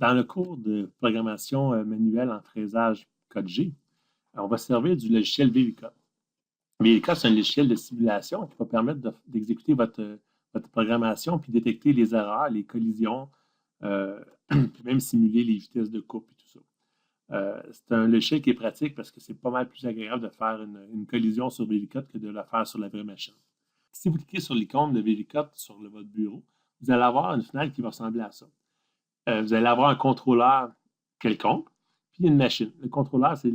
Dans le cours de programmation manuelle en fraisage code G, on va servir du logiciel VLCode. VLCode, c'est un logiciel de simulation qui va permettre d'exécuter votre programmation puis détecter les erreurs, les collisions, puis même simuler les vitesses de coupe et tout ça. C'est un logiciel qui est pratique parce que c'est pas mal plus agréable de faire une collision sur VLCode que de la faire sur la vraie machine. Si vous cliquez sur l'icône de VLCode sur votre bureau, vous allez avoir une fenêtre qui va ressembler à ça. Vous allez avoir un contrôleur quelconque, puis une machine. Le contrôleur, c'est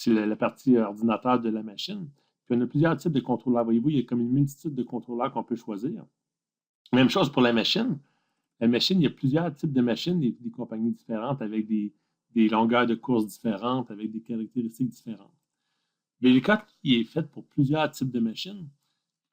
la partie ordinateur de la machine. Puis on a plusieurs types de contrôleurs. Voyez-vous, il y a comme une multitude de contrôleurs qu'on peut choisir. Même chose pour la machine. La machine, il y a plusieurs types de machines, des compagnies différentes, avec des longueurs de course différentes, avec des caractéristiques différentes. VLCode qui est fait pour plusieurs types de machines.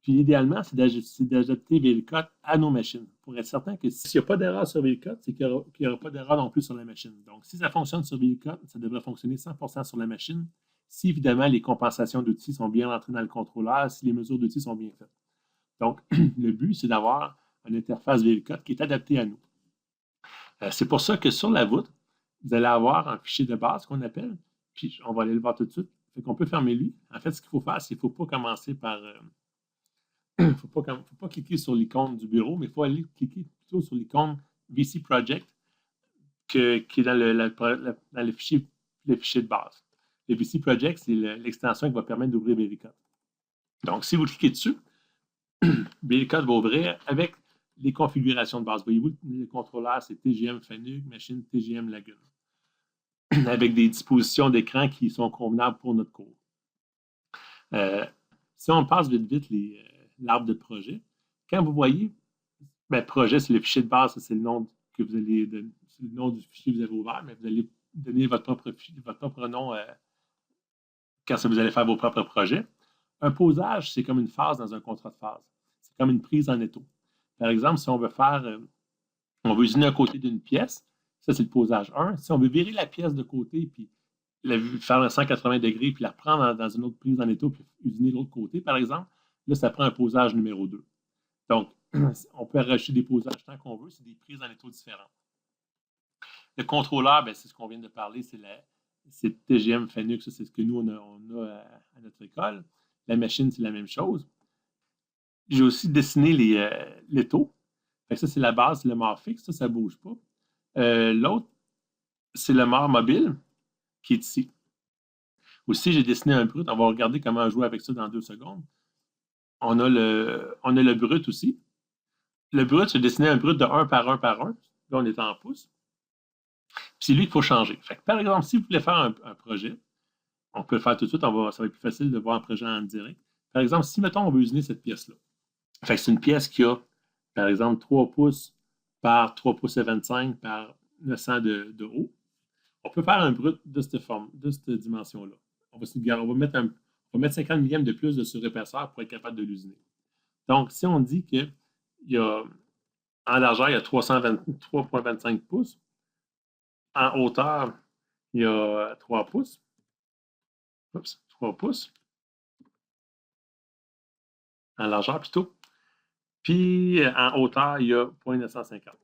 Puis idéalement, c'est d'adapter VLCode à nos machines pour être certain que s'il n'y a pas d'erreur sur VLCode, c'est qu'il n'y aura pas d'erreur non plus sur la machine. Donc, si ça fonctionne sur VLCode, ça devrait fonctionner 100% sur la machine. Si évidemment les compensations d'outils sont bien entrées dans le contrôleur, si les mesures d'outils sont bien faites. Donc, le but, c'est d'avoir une interface VLCode qui est adaptée à nous. C'est pour ça que sur la voûte, vous allez avoir un fichier de base qu'on appelle, puis on va aller le voir tout de suite. Fait qu'on peut fermer lui. En fait, ce qu'il faut faire, c'est qu'il ne faut pas commencer par... il ne faut pas cliquer sur l'icône du bureau, mais il faut aller cliquer plutôt sur l'icône VC Project qui est dans le fichier de base. Le VC Project, c'est l'extension qui va permettre d'ouvrir VLCode. Donc, si vous cliquez dessus, VLCode va ouvrir avec les configurations de base. Voyez-vous, le contrôleur, c'est TGM Fanuc, machine TGM Lagoon, avec des dispositions d'écran qui sont convenables pour notre cours. Si on passe vite l'arbre de projet, quand vous voyez, projet, c'est le fichier de base, c'est le nom que vous allez donner, c'est le nom du fichier que vous avez ouvert, mais vous allez donner votre propre nom quand vous allez faire vos propres projets. Un posage, c'est comme une phase dans un contrat de phase. C'est comme une prise en étau. Par exemple, si on veut on veut usiner un côté d'une pièce, ça c'est le posage 1. Si on veut virer la pièce de côté, puis faire un 180 degrés, puis la reprendre dans une autre prise en étau, puis usiner l'autre côté, par exemple, là, ça prend un posage numéro 2. Donc, on peut rajouter des posages tant qu'on veut, c'est des prises en étau différentes. Le contrôleur, c'est ce qu'on vient de parler, c'est TGM Fanuc, c'est ce que nous, on a à notre école. La machine, c'est la même chose. J'ai aussi dessiné les taux. Ça, c'est la base, c'est le mort fixe, ça ne bouge pas. L'autre, c'est le mort mobile qui est ici. Aussi, j'ai dessiné un brut. On va regarder comment jouer avec ça dans 2 secondes. On a le brut aussi. Le brut, j'ai dessiné un brut de 1 par 1 par 1. Là, on est en pouces. C'est lui qu'il faut changer. Fait que, par exemple, si vous voulez faire un projet, on peut le faire tout de suite. Ça va être plus facile de voir un projet en direct. Par exemple, si, mettons, on veut usiner cette pièce-là. Fait que c'est une pièce qui a, par exemple, 3 pouces par 3 pouces et 25 par 900 de haut. On peut faire un brut de cette forme, de cette dimension-là. On va mettre 50 millièmes de plus de surépaisseur pour être capable de l'usiner. Donc, si on dit qu'il y a, en largeur, il y a 3,25 pouces. En hauteur, il y a 3 pouces. Oups, 3 pouces. En largeur plutôt. Puis, en hauteur, il y a 0,950.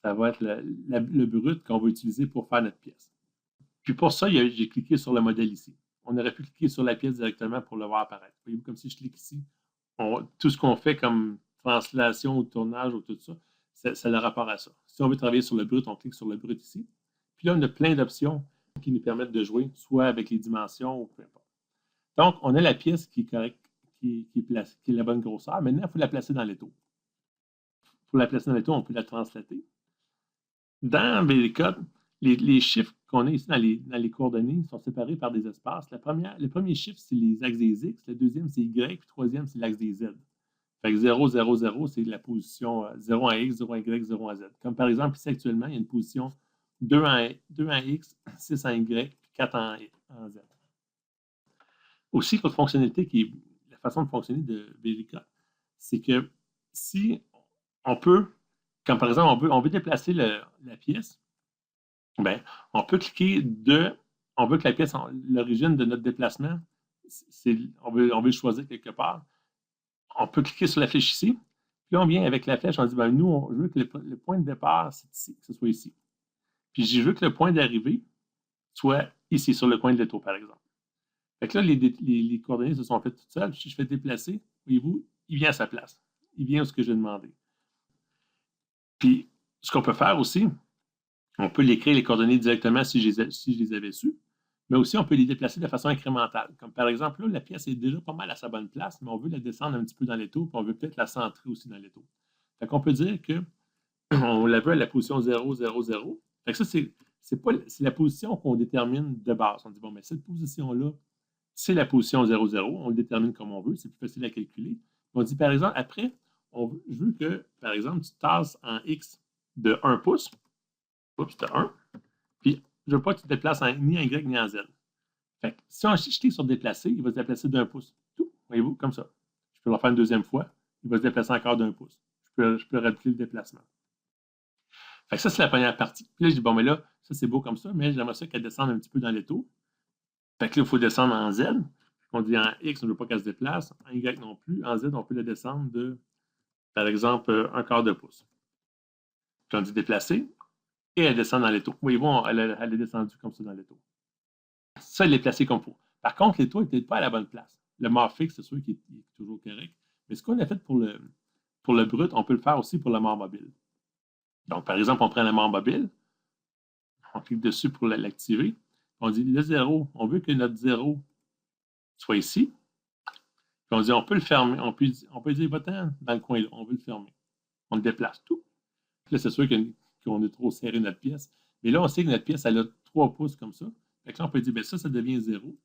Ça va être le brut qu'on va utiliser pour faire notre pièce. Puis pour ça, j'ai cliqué sur le modèle ici. On aurait pu cliquer sur la pièce directement pour le voir apparaître. Voyez-vous, comme si je clique ici, tout ce qu'on fait comme translation ou tournage ou tout ça, c'est le rapport à ça. Si on veut travailler sur le brut, on clique sur le brut ici. Puis là, on a plein d'options qui nous permettent de jouer, soit avec les dimensions ou peu importe. Donc, on a la pièce qui est correcte, qui est la bonne grosseur. Maintenant, il faut la placer dans l'étau. Pour la placer dans l'étau, on peut la translater. Dans VLCode, les chiffres qu'on a ici dans les coordonnées sont séparés par des espaces. Le premier chiffre, c'est les axes des X. Le deuxième, c'est Y. Puis le troisième, c'est l'axe des Z. Fait que 0, 0, 0, c'est la position 0 en X, 0 en Y, 0 en Z. Comme par exemple, ici actuellement, il y a une position 2 en X, 6 en Y, puis 4 en Z. Aussi, l'autre fonctionnalité qui est la façon de fonctionner de VLCode, c'est que si on peut, comme par exemple, on veut déplacer la pièce, on peut cliquer on veut que la pièce, l'origine de notre déplacement, on veut le choisir quelque part. On peut cliquer sur la flèche ici, Puis là, on vient avec la flèche, on dit, ben, nous, je veux que le point de départ, c'est ici, que ce soit ici. Puis je veux que le point d'arrivée soit ici, sur le coin de l'étau, par exemple. Fait que là, les coordonnées se sont faites toutes seules. Si je fais déplacer, voyez-vous, il vient à sa place. Il vient où ce que j'ai demandé. Puis, ce qu'on peut faire aussi, on peut l'écrire les coordonnées directement si je les avais su, mais aussi on peut les déplacer de façon incrémentale. Comme par exemple, là, la pièce est déjà pas mal à sa bonne place, mais on veut la descendre un petit peu dans l'étau, puis on veut peut-être la centrer aussi dans l'étau. Fait qu'on peut dire qu'on la veut à la position 0, 0, 0. Fait que ça, c'est la position qu'on détermine de base. On dit, bon, mais cette position-là, c'est la position 0, 0. On le détermine comme on veut. C'est plus facile à calculer. On dit, par exemple, après, je veux que, par exemple, tu tasses en X de 1 pouce. Oups, de 1. Puis, je ne veux pas que tu te déplaces ni en Y ni en Z. Fait que si je clique sur déplacer, il va se déplacer d'1 pouce. Tout, voyez-vous, comme ça. Je peux le faire une deuxième fois. Il va se déplacer encore d'1 pouce. Je peux rajouter le déplacement. Fait que ça, c'est la première partie. Puis là, je dis, bon, mais là, ça, c'est beau comme ça, mais j'aimerais ça qu'elle descende un petit peu dans l'étau. Fait que là, il faut descendre en Z. On dit en X, on ne veut pas qu'elle se déplace. En Y non plus. En Z, on peut la descendre de, par exemple, 1/4 de pouce. Puis on dit déplacer. Et elle descend dans l'étau. Voyez-vous, elle est descendue comme ça dans l'étau. Ça, elle est placée comme il faut. Par contre, l'étau n'est peut-être pas à la bonne place. Le mort fixe, c'est sûr qu'il est toujours correct. Mais ce qu'on a fait pour le brut, on peut le faire aussi pour le mort mobile. Donc, par exemple, on prend le mort mobile, on clique dessus pour l'activer. On dit le 0, on veut que notre 0 soit ici. Puis on dit, on peut le fermer. On peut dire, va-t'en dans le coin là, on veut le fermer. On le déplace tout. Puis là, c'est sûr qu'on est trop serré notre pièce. Mais là, on sait que notre pièce, elle a 3 pouces comme ça. Fait que là, on peut dire, bien ça devient 0.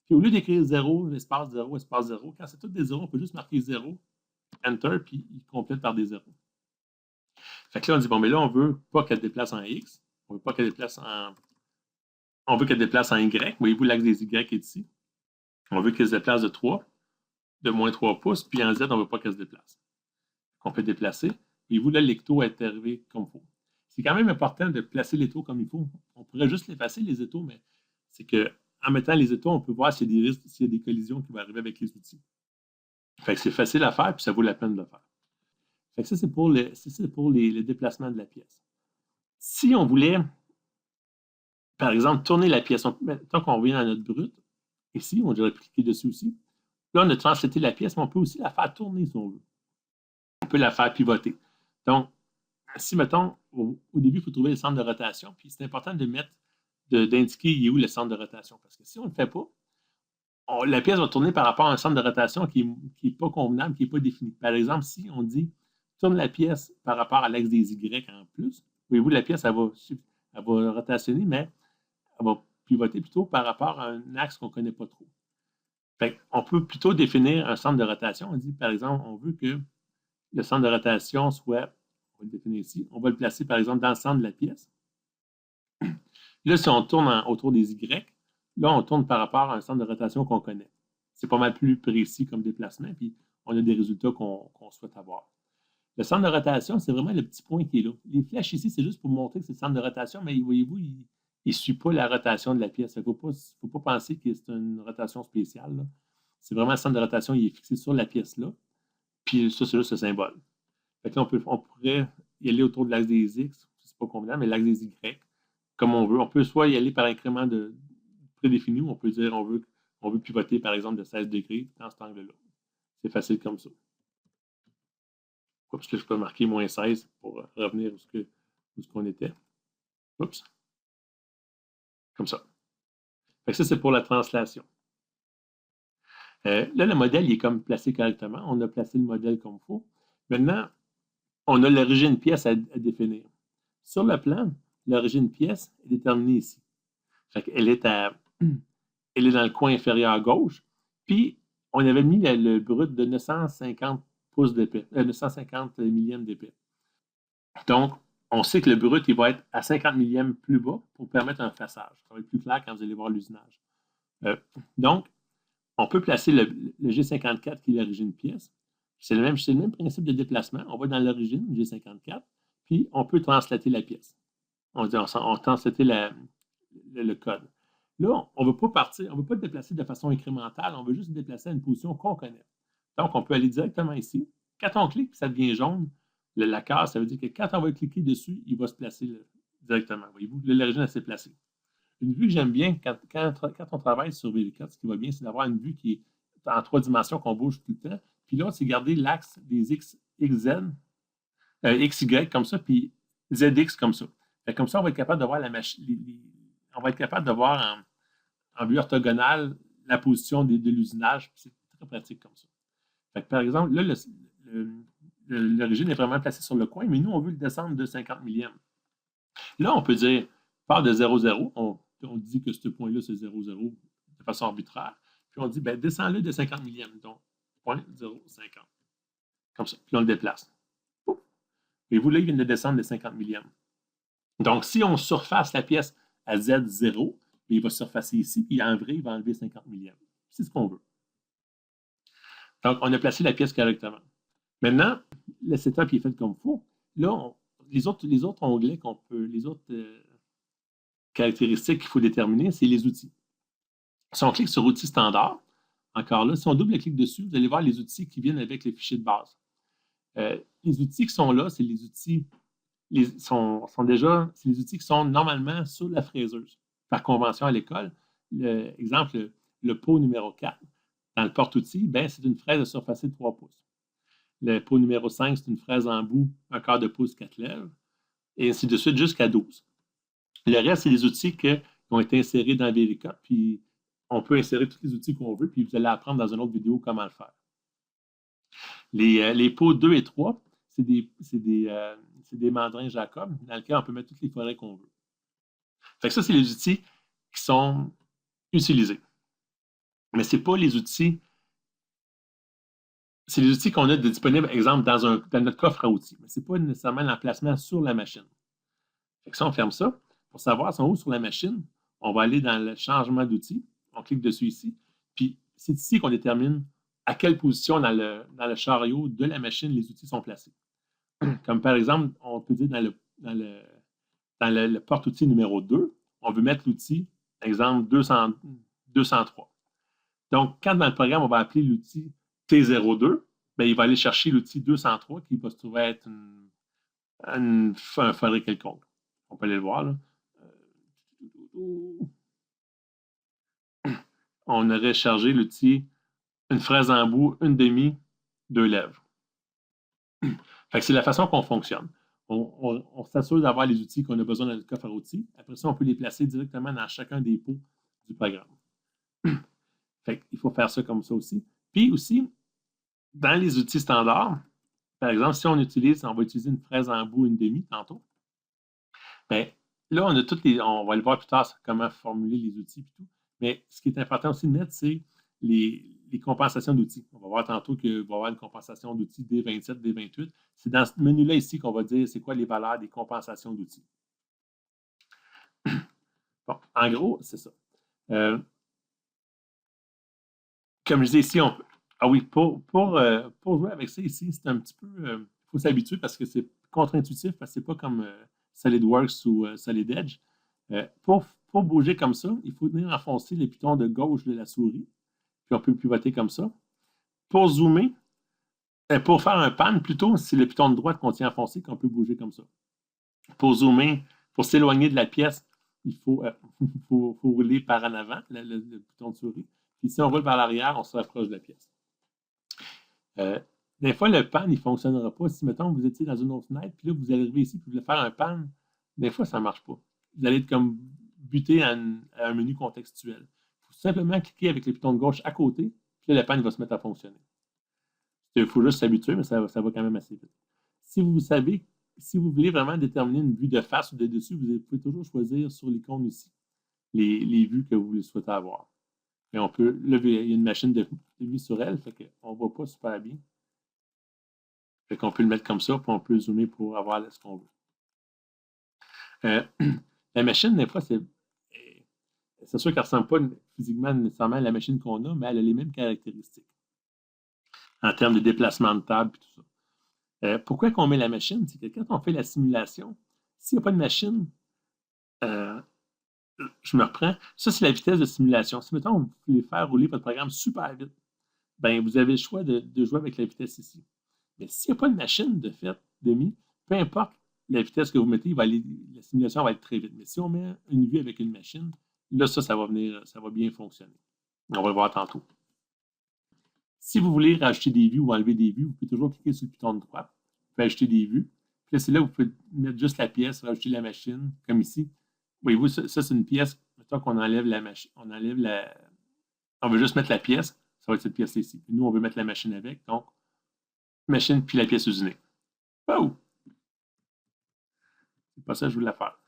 Puis au lieu d'écrire 0, espace 0, espace 0, quand c'est tout des 0, on peut juste marquer 0, Enter, puis il complète par des 0. Fait que là, on dit, bon, mais là, on veut pas qu'elle déplace en X. On veut pas qu'elle déplace en... On veut qu'elle déplace en Y. Voyez-vous, l'axe des Y est ici. On veut qu'elle se déplace de moins 3 pouces, puis en Z, on ne veut pas qu'elle se déplace. On peut déplacer. Voyez-vous, là, l'étau est arrivé comme il faut. C'est quand même important de placer l'étau comme il faut. On pourrait juste l'effacer, les étaux, mais c'est qu'en mettant les étaux, on peut voir s'il y a des risques, s'il y a des collisions qui vont arriver avec les outils. Fait que c'est facile à faire, puis ça vaut la peine de le faire. Fait que ça, c'est pour les déplacements de la pièce. Si on voulait, par exemple, tourner la pièce, tant qu'on revient dans notre brut, ici, on dirait cliquer dessus aussi. Là, on a translaté la pièce, mais on peut aussi la faire tourner si on veut. On peut la faire pivoter. Donc, si, mettons, au début, il faut trouver le centre de rotation, puis c'est important d'indiquer où est le centre de rotation. Parce que si on ne le fait pas, la pièce va tourner par rapport à un centre de rotation qui n'est pas convenable, qui n'est pas défini. Par exemple, si on dit tourne la pièce par rapport à l'axe des Y en plus, voyez-vous, la pièce, elle va rotationner, mais elle va pivoter plutôt par rapport à un axe qu'on ne connaît pas trop. Fait on peut plutôt définir un centre de rotation. On dit, par exemple, on veut que le centre de rotation soit, on va le définir ici, on va le placer, par exemple, dans le centre de la pièce. Là, si on tourne autour des Y, là, on tourne par rapport à un centre de rotation qu'on connaît. C'est pas mal plus précis comme déplacement, puis on a des résultats qu'on souhaite avoir. Le centre de rotation, c'est vraiment le petit point qui est là. Les flèches ici, c'est juste pour montrer que c'est le centre de rotation, mais voyez-vous, il ne suit pas la rotation de la pièce. Il ne faut pas penser que c'est une rotation spéciale. C'est vraiment le centre de rotation, il est fixé sur la pièce là. Puis ça, c'est juste le symbole. Fait que là, on pourrait y aller autour de l'axe des X, c'est pas convenable, mais l'axe des Y, comme on veut. On peut soit y aller par incrément prédéfini, ou on peut dire on veut pivoter, par exemple, de 16 degrés dans cet angle-là. C'est facile comme ça. Oups, là, je peux marquer moins 16 pour revenir où ce qu'on était. Oups. Comme ça. Fait que ça, c'est pour la translation. Là, le modèle, il est comme placé correctement. On a placé le modèle comme il faut. Maintenant, on a l'origine pièce à définir. Sur le plan, l'origine pièce est déterminée ici. Fait qu'elle est dans le coin inférieur à gauche. Puis, on avait mis le brut de 950 pouces d'épais, 950 millièmes d'épais. Donc, on sait que le brut, il va être à 50 millièmes plus bas pour permettre un façage. Ça va être plus clair quand vous allez voir l'usinage. Donc, on peut placer le G54 qui est l'origine pièce. C'est le même principe de déplacement. On va dans l'origine, G54, puis on peut translater la pièce. On translater le code. Là, on ne veut pas partir, on ne veut pas le déplacer de façon incrémentale, on veut juste le déplacer à une position qu'on connaît. Donc, on peut aller directement ici, Quand on clique et ça devient jaune, la case, ça veut dire que quand on va cliquer dessus, il va se placer directement. Voyez-vous, l'origine, elle s'est placée. Une vue que j'aime bien quand on travaille sur VB4, ce qui va bien, c'est d'avoir une vue qui est en 3 dimensions, qu'on bouge tout le temps. Puis l'autre, c'est garder l'axe des X, XZ, XY comme ça, puis ZX comme ça. Comme ça, on va être capable de voir la machine. On va être capable de voir en vue orthogonale la position de l'usinage. C'est très pratique comme ça. Fait que, par exemple, là, l'origine est vraiment placée sur le coin, mais nous, on veut le descendre de 50 millièmes. Là, on peut dire, part de 0, 0. On dit que ce point-là, c'est 0, 0 de façon arbitraire. Puis on dit, ben, descends-le de 50 millièmes. Donc, 0,50. Comme ça. Puis on le déplace. Et vous, là, il vient de descendre de 50 millièmes. Donc, si on surface la pièce à Z0, il va surfacer ici, puis en vrai, il va enlever 50 millièmes. C'est ce qu'on veut. Donc, on a placé la pièce correctement. Maintenant, le setup est fait comme il faut. Là, les autres onglets qu'on peut, les autres caractéristiques qu'il faut déterminer, c'est les outils. Si on clique sur Outils standard, encore là, si on double-clique dessus, vous allez voir les outils qui viennent avec le fichier de base. Les outils qui sont là, c'est les outils c'est les outils qui sont normalement sur la fraiseuse. Par convention à l'école, exemple, le pot numéro 4, dans le porte-outils, ben, c'est une fraise de surfacée de 3 pouces. Le pot numéro 5, c'est une fraise en bout, un quart de pouce, 4 lèvres, et ainsi de suite jusqu'à 12. Le reste, c'est des outils qui ont été insérés dans VLK, puis on peut insérer tous les outils qu'on veut, puis vous allez apprendre dans une autre vidéo comment le faire. Les pots 2 et 3, c'est des mandrins Jacob dans lesquels on peut mettre toutes les forêts qu'on veut. Fait que ça, c'est les outils qui sont utilisés. Mais ce n'est pas les outils. C'est les outils qu'on a disponibles, exemple, dans notre coffre à outils. Mais ce n'est pas nécessairement l'emplacement sur la machine. Fait que si on ferme ça, pour savoir si on est sur la machine, on va aller dans le changement d'outils. On clique dessus ici. Puis c'est ici qu'on détermine à quelle position dans le chariot de la machine les outils sont placés. Comme par exemple, on peut dire dans le porte-outil numéro 2, on veut mettre l'outil, exemple, 203. Donc, quand dans le programme, on va appeler l'outil T02, bien, il va aller chercher l'outil 203 qui va se trouver être un forêt quelconque. On peut aller le voir, là. On aurait chargé l'outil une fraise en bout, une demi, 2 lèvres. Fait que c'est la façon qu'on fonctionne. On s'assure d'avoir les outils qu'on a besoin dans le coffre à outils. Après ça, on peut les placer directement dans chacun des pots du programme. Fait qu'il faut faire ça comme ça aussi. Puis aussi, dans les outils standards, par exemple, si on va utiliser une fraise en bout, une demi tantôt, bien, là, on va le voir plus tard comment formuler les outils et tout. Mais ce qui est important aussi de mettre, c'est les compensations d'outils. On va voir tantôt qu'il va y avoir une compensation d'outils D27, D28. C'est dans ce menu-là ici qu'on va dire c'est quoi les valeurs des compensations d'outils. Bon, en gros, c'est ça. Comme je disais ici, ah oui, pour jouer avec ça ici, c'est un petit peu. Il faut s'habituer parce que c'est contre-intuitif, parce que c'est pas comme SolidWorks ou Solid Edge. Pour bouger comme ça, il faut venir enfoncer les pitons de gauche de la souris. Puis on peut pivoter comme ça. Pour zoomer, pour faire un pan, plutôt, c'est le piton de droite qu'on tient enfoncé qu'on peut bouger comme ça. Pour zoomer, pour s'éloigner de la pièce, il faut rouler par en avant, le piton de souris. Puis si on roule par l'arrière, on se rapproche de la pièce. Des fois, le pan, il ne fonctionnera pas. Si, mettons, vous étiez dans une autre fenêtre, puis là, vous allez arriver ici, puis vous voulez faire un pan, des fois, ça ne marche pas. Vous allez être comme buté à un menu contextuel. Il faut simplement cliquer avec le piton de gauche à côté, puis là, le pan il va se mettre à fonctionner. Il faut juste s'habituer, mais ça va quand même assez vite. Si vous voulez vraiment déterminer une vue de face ou de dessus, vous pouvez toujours choisir sur l'icône ici les vues que vous souhaitez avoir. Et on peut, là, il y a une machine de vue sur elle, fait qu'on ne voit pas super bien. Fait qu'on peut le mettre comme ça, puis on peut zoomer pour avoir ce qu'on veut. La machine, des fois, c'est sûr qu'elle ne ressemble pas physiquement nécessairement à la machine qu'on a, mais elle a les mêmes caractéristiques en termes de déplacement de table et tout ça. Pourquoi qu'on met la machine? C'est que quand on fait la simulation, s'il n'y a pas de machine, je me reprends. Ça, c'est la vitesse de simulation. Si, mettons, vous voulez faire rouler votre programme super vite, bien, vous avez le choix de jouer avec la vitesse ici. Mais s'il n'y a pas de machine de fait de peu importe la vitesse que vous mettez, la simulation va être très vite. Mais si on met une vue avec une machine, là, ça va bien fonctionner. On va le voir tantôt. Si vous voulez rajouter des vues ou enlever des vues, vous pouvez toujours cliquer sur le bouton de droite. Vous pouvez ajouter des vues. Puis là, c'est là où vous pouvez mettre juste la pièce, rajouter la machine, comme ici. Voyez-vous, ça c'est une pièce. Mettons qu'on enlève la machine. On veut juste mettre la pièce. Ça va être cette pièce-là ici. Puis nous, on veut mettre la machine avec. Donc, machine puis la pièce usinée. Oh! C'est pas ça que je voulais faire.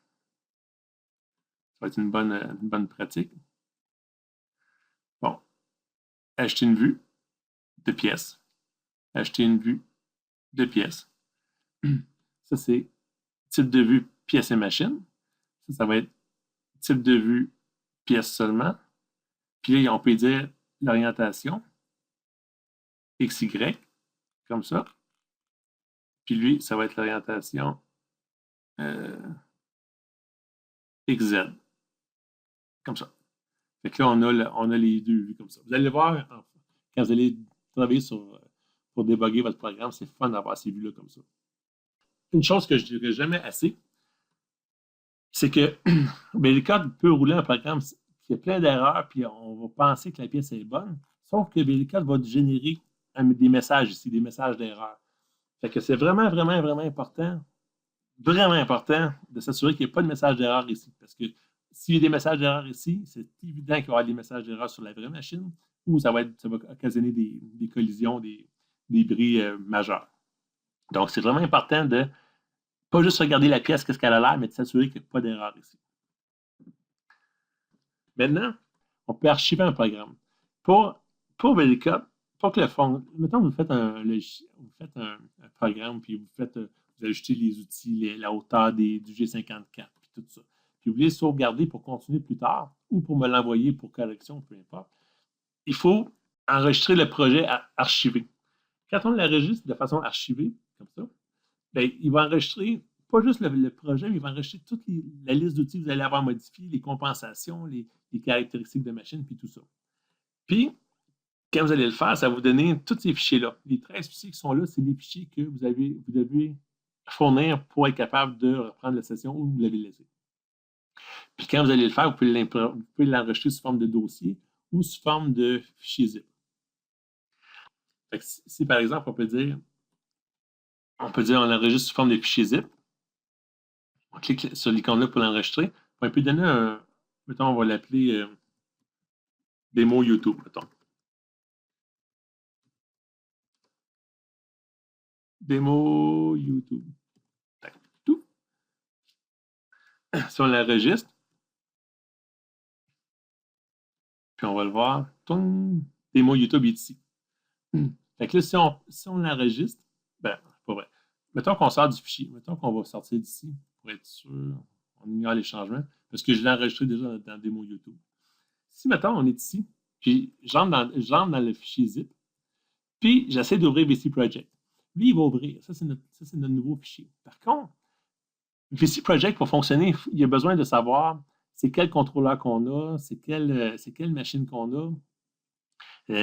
Ça va être une bonne pratique. Bon. Acheter une vue de pièce. Acheter une vue de pièce. Ça, c'est type de vue pièce et machine. Ça va être type de vue pièce seulement. Puis là, on peut dire l'orientation XY, comme ça. Puis lui, ça va être l'orientation XZ, comme ça. Fait que là, on a les deux vues comme ça. Vous allez voir, quand vous allez travailler pour débugger votre programme, c'est fun d'avoir ces vues-là comme ça. Une chose que je ne dirais jamais assez, c'est que BabyCode peut rouler un programme qui a plein d'erreurs, puis on va penser que la pièce est bonne, sauf que BabyCode va générer des messages ici, des messages d'erreur. Fait que c'est vraiment, vraiment, vraiment important de s'assurer qu'il n'y ait pas de message d'erreur ici. Parce que s'il y a des messages d'erreur ici, c'est évident qu'il va y avoir des messages d'erreur sur la vraie machine ou ça va occasionner des collisions, des bris majeurs. Donc, c'est vraiment important de pas juste regarder la pièce, qu'est-ce qu'elle a l'air, mais de s'assurer qu'il n'y a pas d'erreur ici. Maintenant, on peut archiver un programme. Pour BabyCode, pour que le fond, mettons que vous faites un programme, puis vous ajoutez les outils, la hauteur du G54, puis tout ça. Puis vous voulez sauvegarder pour continuer plus tard ou pour me l'envoyer pour correction, peu importe. Il faut enregistrer le projet archivé. Quand on l'enregistre de façon archivée, comme ça, bien, il va enregistrer pas juste le projet, mais il va enregistrer toute la liste d'outils que vous allez avoir modifiés, les compensations, les caractéristiques de machine, puis tout ça. Puis, quand vous allez le faire, ça va vous donner tous ces fichiers-là. Les 13 fichiers qui sont là, c'est les fichiers que vous devez fournir pour être capable de reprendre la session où vous l'avez laissé. Puis quand vous allez le faire, vous pouvez l'enregistrer sous forme de dossier ou sous forme de fichier zip. Fait que si par exemple, on peut dire on enregistre sous forme de fichier zip, on clique sur l'icône-là pour l'enregistrer. On peut donner mettons, on va l'appeler démo YouTube, mettons. Démo YouTube. Tout. Si on l'enregistre, puis on va le voir, démo YouTube est ici. Fait que là, si on l'enregistre, ben, c'est pas vrai. Mettons qu'on sort du fichier. Mettons qu'on va sortir d'ici pour être sûr. On ignore les changements parce que je l'ai enregistré déjà dans démo YouTube. Si, mettons, on est ici, puis j'entre dans le fichier zip, puis j'essaie d'ouvrir VC Project. Lui, il va ouvrir. Ça, c'est notre nouveau fichier. Par contre, VC Project, pour fonctionner, il y a besoin de savoir c'est quel contrôleur qu'on a, c'est quelle machine qu'on a,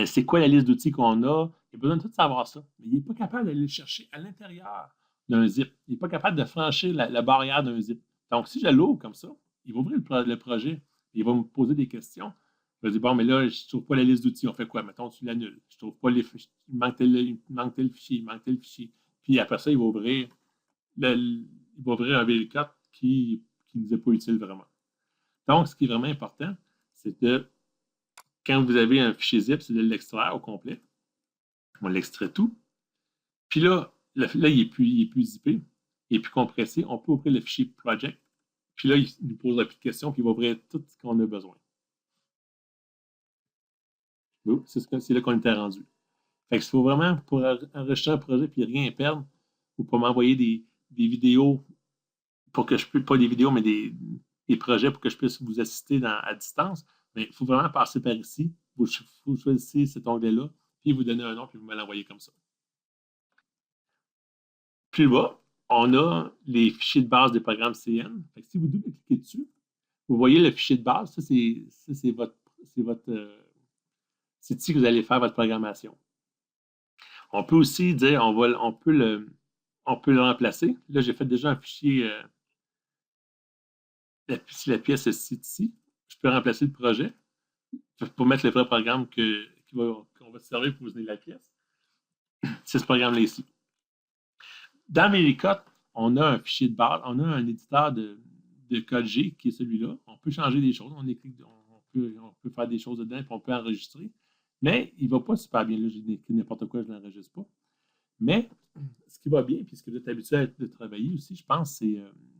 c'est quoi la liste d'outils qu'on a. Il a besoin de tout savoir ça. Mais il n'est pas capable d'aller le chercher à l'intérieur d'un zip. Il n'est pas capable de franchir la barrière d'un zip. Donc, si je l'ouvre comme ça, il va ouvrir le projet. Il va me poser des questions. Je vais dire, bon, mais là, je ne trouve pas la liste d'outils. On fait quoi? Mettons, tu l'annules. Je ne trouve pas les fichiers. Il manque tel fichier. Puis après ça, il va ouvrir un VL4 qui ne nous est pas utile vraiment. Donc, ce qui est vraiment important, c'est de, quand vous avez un fichier zip, c'est de l'extraire au complet. On l'extrait tout. Puis là, il n'est plus zippé, il n'est plus compressé. On peut ouvrir le fichier project. Puis là, il nous posera plus de questions, puis il va ouvrir tout ce qu'on a besoin. C'est là qu'on était rendu. Fait que s'il faut vraiment, pour enregistrer un projet puis rien perdre, ou pour m'envoyer des vidéos pour que je puisse, pas des vidéos, mais des projets pour que je puisse vous assister à distance, mais il faut vraiment passer par ici. Vous choisissez cet onglet-là, puis vous donnez un nom, puis vous me l'envoyez comme ça. Plus bas, on a les fichiers de base des programmes CN. Fait que si vous double-cliquez dessus, vous voyez le fichier de base. Ça, c'est ici que vous allez faire votre programmation. On peut aussi dire, on peut le remplacer. Là, j'ai fait déjà un fichier, si la pièce est ici, je peux remplacer le projet pour mettre le vrai programme qu'on va se servir pour vous donner la pièce. C'est ce programme-là ici. Dans Mélicote, on a un fichier de base, on a un éditeur de code G qui est celui-là. On peut changer des choses, on peut faire des choses dedans, puis on peut enregistrer. Mais il ne va pas super bien. Là, j'ai n'importe quoi, je ne l'enregistre pas. Mais ce qui va bien, puis ce que vous êtes habitué à travailler aussi, je pense,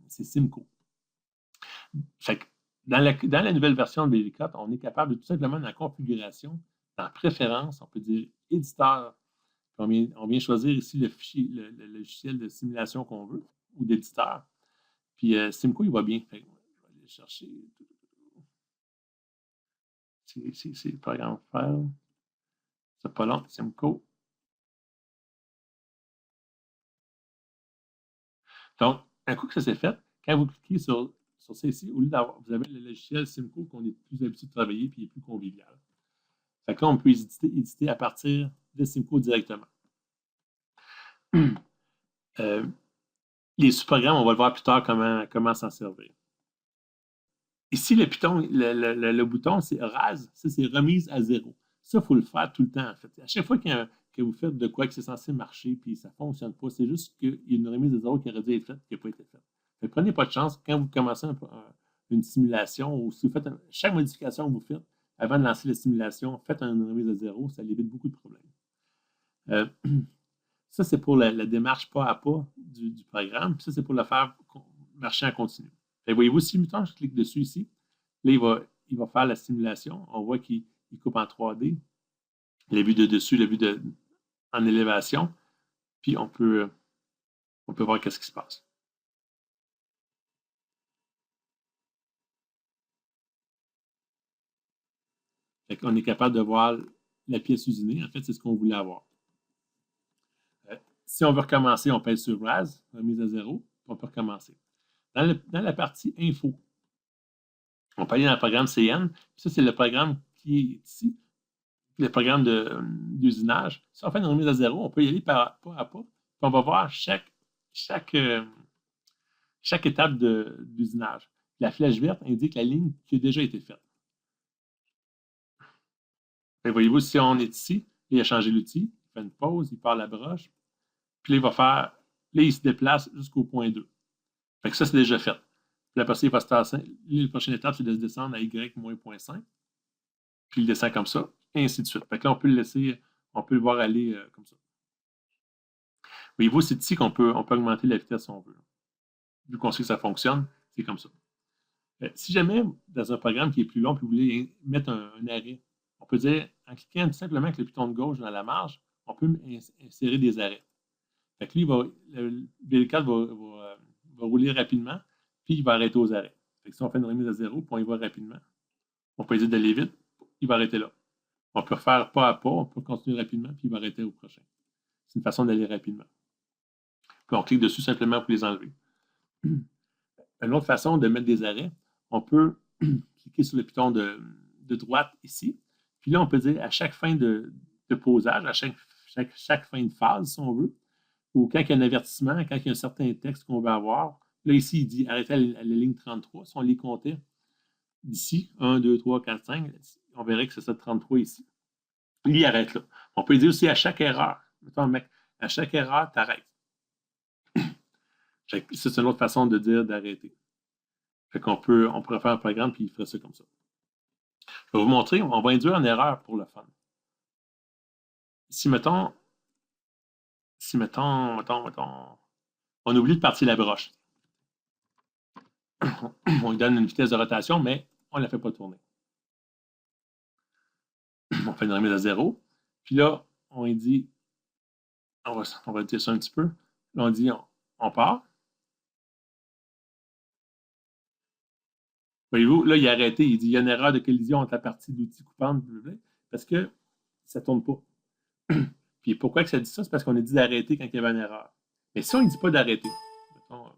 c'est Simco. Fait que dans la nouvelle version de Bélicote, on est capable de tout simplement, dans la configuration, dans préférence, on peut dire éditeur. On vient choisir ici le fichier, le logiciel de simulation qu'on veut, ou d'éditeur. Puis Simco, il va bien. Fait que, je vais aller chercher. C'est le programme file. C'est pas long, Simco. Donc, un coup que ça s'est fait, quand vous cliquez sur ça ici, au lieu d'avoir, vous avez le logiciel Simco qu'on est plus habitué de travailler puis il est plus convivial. Fait que là, on peut éditer à partir de Simco directement. Les sous-programmes, on va le voir plus tard comment s'en servir. Ici, le bouton, c'est rase. Ça, c'est remise à zéro. Ça, il faut le faire tout le temps, en fait. À chaque fois que vous faites de quoi que c'est censé marcher puis ça ne fonctionne pas, c'est juste qu'il y a une remise à zéro qui aurait dû être faite qui n'a pas été faite. Mais prenez pas de chance quand vous commencez une simulation ou si vous faites chaque modification que vous faites avant de lancer la simulation, faites une remise à zéro, ça évite beaucoup de problèmes. Ça, c'est pour la démarche pas à pas du programme. Puis ça, c'est pour le faire marcher en continu. Et voyez-vous, si je clique dessus ici, là, il va faire la simulation. On voit qu'il coupe en 3D. La vue de dessus, la vue en élévation. Puis on peut voir qu'est-ce qui se passe. On est capable de voir la pièce usinée. En fait, c'est ce qu'on voulait avoir. Si on veut recommencer, on pèse sur RAS, remise à zéro, puis on peut recommencer. Dans la partie info, on peut aller dans le programme CN. Ça, c'est le programme qui est ici, le programme d'usinage. Si on fait une remise à zéro, on peut y aller pas à pas. Puis on va voir chaque étape d'usinage. La flèche verte indique la ligne qui a déjà été faite. Voyez-vous, si on est ici, il a changé l'outil, il fait une pause, il part la broche, puis là, il se déplace jusqu'au point 2. Fait que ça, c'est déjà fait. Puis après ça, il va se tasser. La prochaine étape, c'est de se descendre à Y moins 0.5. Puis il descend comme ça, et ainsi de suite. Fait que là, on peut le voir aller comme ça. Voyez-vous, c'est ici qu'on peut augmenter la vitesse si on veut. Vu qu'on sait que ça fonctionne, c'est comme ça. Si jamais, dans un programme qui est plus long, puis vous voulez mettre un arrêt, on peut dire, en cliquant tout simplement avec le piton de gauche dans la marge, on peut insérer des arrêts. Fait que lui, le VL4 va rouler rapidement, puis il va arrêter aux arrêts. Fait que si on fait une remise à zéro, puis on y va rapidement, on peut essayer d'aller vite, il va arrêter là. On peut refaire pas à pas, on peut continuer rapidement, puis il va arrêter au prochain. C'est une façon d'aller rapidement. Puis on clique dessus simplement pour les enlever. Une autre façon de mettre des arrêts, on peut cliquer sur le piton de droite ici. Puis là, on peut dire à chaque fin de posage, à chaque fin de phase, si on veut, ou quand il y a un avertissement, quand il y a un certain texte qu'on veut avoir, là, ici, il dit arrêtez à la ligne 33. Si on les comptait d'ici, 1, 2, 3, 4, 5, on verrait que c'est ça 33 ici. Il arrête là. On peut dire aussi à chaque erreur. Mettons, mec, à chaque erreur, tu arrêtes. C'est une autre façon de dire d'arrêter. Fait qu'on pourrait faire un programme puis il ferait ça comme ça. Je vais vous montrer, on va induire une erreur pour le fun. Si mettons, on oublie de partir la broche. On lui donne une vitesse de rotation, mais on ne la fait pas tourner. On fait une remise à zéro. Puis là, on lui dit, on va dire ça un petit peu. Là, on dit, on part. Voyez-vous, là, il a arrêté. Il dit, il y a une erreur de collision entre la partie d'outil coupante, parce que ça ne tourne pas. Puis pourquoi que ça dit ça? C'est parce qu'on a dit d'arrêter quand il y avait une erreur. Mais si on ne dit pas d'arrêter, mettons,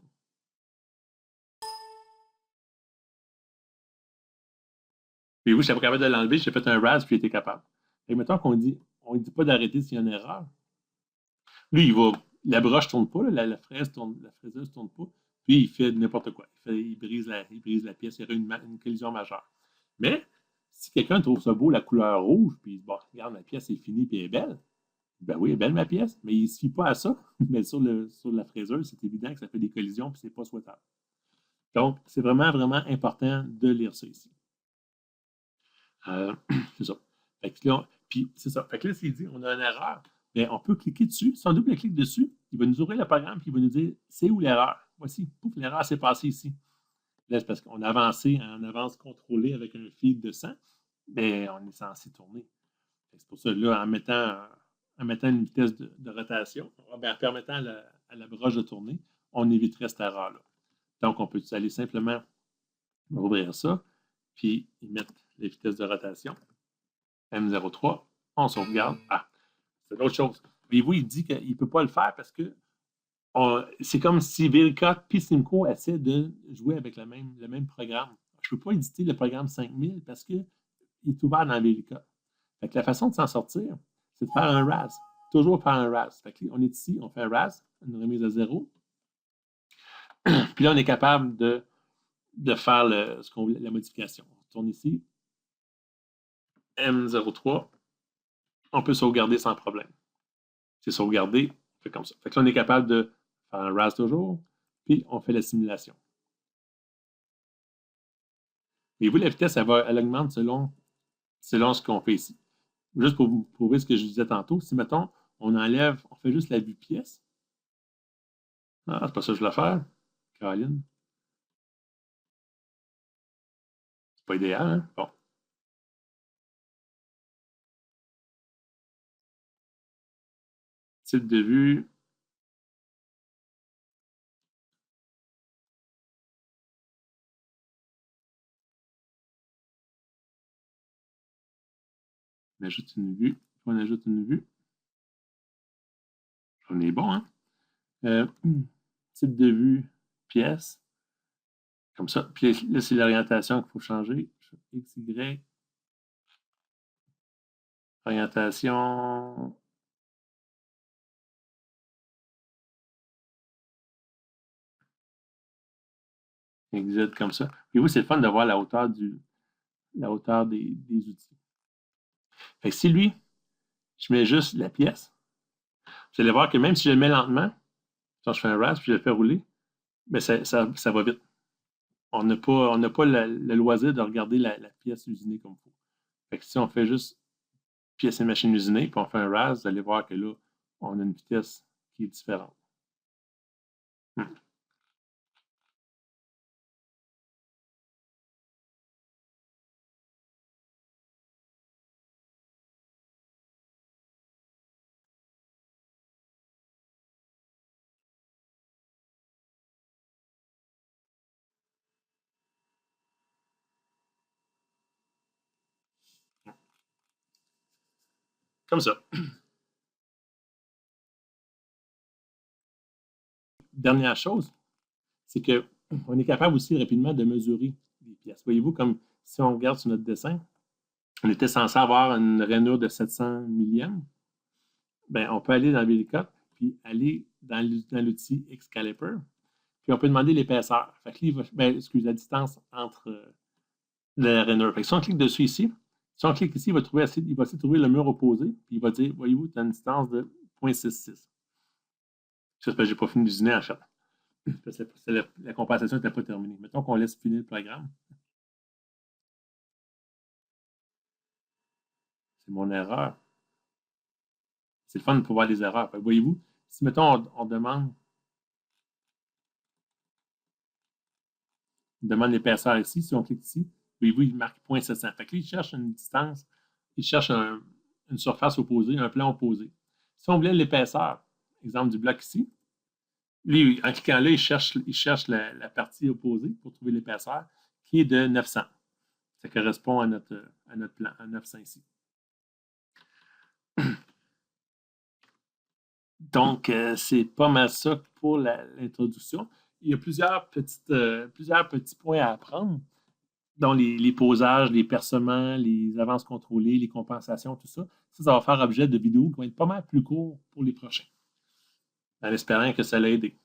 puis vous, je n'étais pas capable de l'enlever, j'ai fait un RAS, puis j'étais capable. Et mettons qu'on dit, on ne dit pas d'arrêter s'il y a une erreur. Lui, la broche ne tourne pas, là, la fraiseuse ne tourne pas, puis il fait n'importe quoi. Il brise la pièce, il y aurait une collision majeure. Mais si quelqu'un trouve ça beau, la couleur rouge, puis bon, regarde, ma pièce est finie, puis elle est belle, ben oui, elle est belle ma pièce, mais il ne se fie pas à ça. Mais sur la fraiseuse, c'est évident que ça fait des collisions, puis c'est pas souhaitable. Donc, c'est vraiment, vraiment important de lire ça ici. C'est ça. Fait que là, puis c'est ça. Fait que là, s'il dit on a une erreur, bien, on peut cliquer dessus. Si on double-clique dessus, il va nous ouvrir le programme puis il va nous dire c'est où l'erreur. Voici, pouf, l'erreur s'est passée ici. Là, c'est parce qu'on a avancé en avance contrôlée avec un feed de 100, mais on est censé tourner. C'est pour ça, là, en mettant une vitesse de rotation, en permettant à la broche de tourner, on éviterait cette erreur-là. Donc, on peut aller simplement ouvrir ça, puis y mettre les vitesses de rotation. M03, on sauvegarde. Ah, c'est l'autre chose. Voyez-vous, il dit qu'il ne peut pas le faire parce que c'est comme si VLCOT et Simco essaient de jouer avec le même programme. Je ne peux pas éditer le programme 5000 parce qu'il est ouvert dans VLCOT. Fait que la façon de s'en sortir, c'est de faire un RAS. Toujours faire un RAS. Fait que on est ici, on fait un RAS, une remise à 0. Puis là, on est capable de faire la modification. On tourne ici. M03. On peut sauvegarder sans problème. C'est sauvegardé, on fait comme ça. Fait que là, on est capable de faire un RAS toujours, puis on fait la simulation. Mais vous, la vitesse, elle augmente selon ce qu'on fait ici. Juste pour vous prouver ce que je disais tantôt, si, mettons, on fait juste la vue pièce. Ah, c'est pas ça que je voulais faire, Caroline. C'est pas idéal, hein? Bon. Type de vue. On ajoute une vue. On ajoute une vue. On est bon, hein? Type de vue, pièce. Comme ça. Puis là, c'est l'orientation qu'il faut changer. X, Y. Orientation. Exit comme ça. Puis vous, c'est le fun de voir la hauteur des outils. Fait que si lui, je mets juste la pièce, vous allez voir que même si je le mets lentement, quand je fais un RAS puis je le fais rouler, mais ça va vite. On n'a pas le loisir de regarder la pièce usinée comme il faut. Fait que si on fait juste pièce et machine usinée, puis on fait un RAS, vous allez voir que là, on a une vitesse qui est différente. Comme ça. Dernière chose, c'est qu'on est capable aussi rapidement de mesurer les pièces. Voyez-vous, comme si on regarde sur notre dessin, on était censé avoir une rainure de 700 millièmes. Ben, on peut aller dans VLCOT, puis aller dans l'outil Excaliper, puis on peut demander l'épaisseur. Fait que là, la distance entre la rainure. Fait que si on clique dessus ici, si on clique ici, il va essayer de trouver le mur opposé, puis il va dire, voyez-vous, tu as une distance de 0.66. J'espère que je n'ai pas fini d'usiner en fait. La compensation n'était pas terminée. Mettons qu'on laisse finir le programme. C'est mon erreur. C'est le fun de pouvoir les erreurs. Voyez-vous, si mettons on demande l'épaisseur ici, si on clique ici, voyez-vous, il marque 0.700. Fait que là, il cherche une distance, il cherche une surface opposée, un plan opposé. Si on voulait l'épaisseur, exemple du bloc ici, lui, en cliquant là, il cherche la partie opposée pour trouver l'épaisseur, qui est de 900. Ça correspond à notre plan, à 900 ici. Donc, c'est pas mal ça pour l'introduction. Il y a plusieurs petits points à apprendre, dont les posages, les percements, les avances contrôlées, les compensations, tout ça. Ça va faire objet de vidéos qui vont être pas mal plus courts pour les prochains. en espérant que ça l'a aidé.